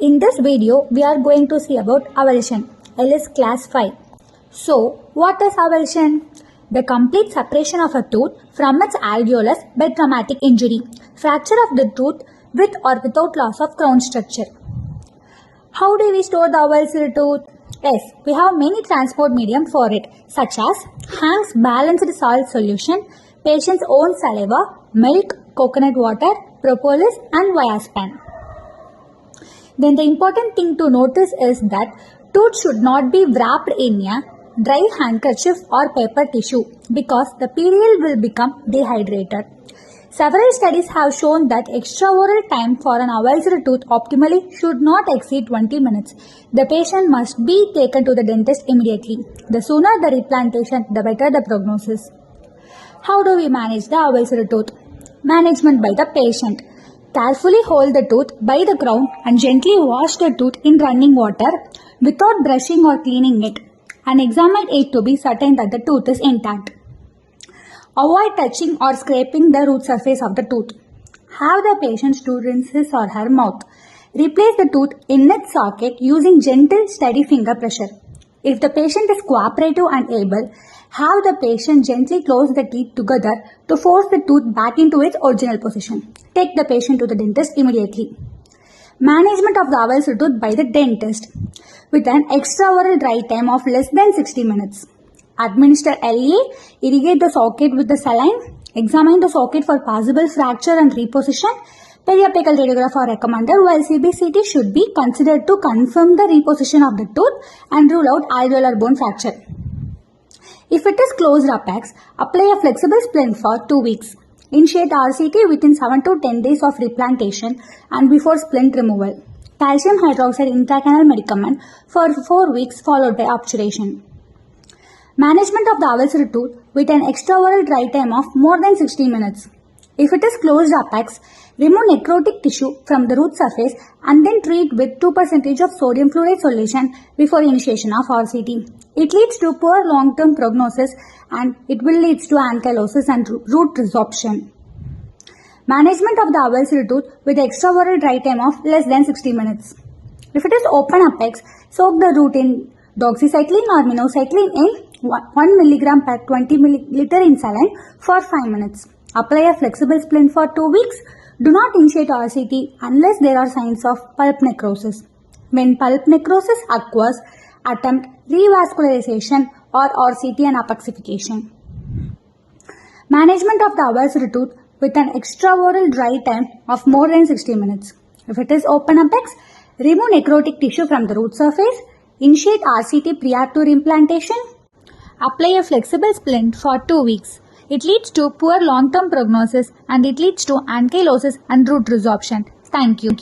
In this video, we are going to see about avulsion, LS class 5. So, what is avulsion? The complete separation of a tooth from its alveolus by traumatic injury, fracture of the tooth with or without loss of crown structure. How do we store the avulsed tooth? Yes, we have many transport medium for it, such as Hank's balanced salt solution, patient's own saliva, milk, coconut water, propolis and Viaspan. Then the important thing to notice is that tooth should not be wrapped in a dry handkerchief or paper tissue because the period will become dehydrated. Several studies have shown that extraoral time for an avulsed tooth optimally should not exceed 20 minutes. The patient must be taken to the dentist immediately. The sooner the replantation, the better the prognosis. How do we manage the avulsed tooth? Management by the patient. Carefully hold the tooth by the crown and gently wash the tooth in running water without brushing or cleaning it and examine it to be certain that the tooth is intact. Avoid touching or scraping the root surface of the tooth. Have the patient to rinse his or her mouth. Replace the tooth in its socket using gentle, steady finger pressure. If the patient is cooperative and able, have the patient gently close the teeth together to force the tooth back into its original position. Take the patient to the dentist immediately. Management of the avulsed tooth by the dentist with an extraoral dry time of less than 60 minutes. Administer LA, irrigate the socket with the saline, examine the socket for possible fracture and reposition. Periapical radiograph are recommended while CBCT should be considered to confirm the reposition of the tooth and rule out alveolar bone fracture. If it is closed apex, apply a flexible splint for 2 weeks. Initiate RCT within 7 to 10 days of replantation and before splint removal. Calcium hydroxide intracanal medicament for 4 weeks followed by obturation. Management of the avulsed tooth with an extraoral dry time of more than 60 minutes. If it is closed apex, remove necrotic tissue from the root surface and then treat with 2% of sodium fluoride solution before initiation of RCT. It leads to poor long-term prognosis and it will lead to ankylosis and root resorption. Management of the avulsed tooth with extraoral dry time of less than 60 minutes. If it is open apex, soak the root in doxycycline or minocycline in 1 mg per 20 ml in saline for 5 minutes. Apply a flexible splint for 2 weeks. Do not initiate RCT unless there are signs of pulp necrosis. When pulp necrosis occurs, attempt revascularization or RCT and apexification. Management of the avulsed tooth with an extraoral dry time of more than 60 minutes. If it is open apex, remove necrotic tissue from the root surface. Initiate RCT prior to implantation. Apply a flexible splint for 2 weeks. It leads to poor long-term prognosis and it leads to ankylosis and root resorption. Thank you.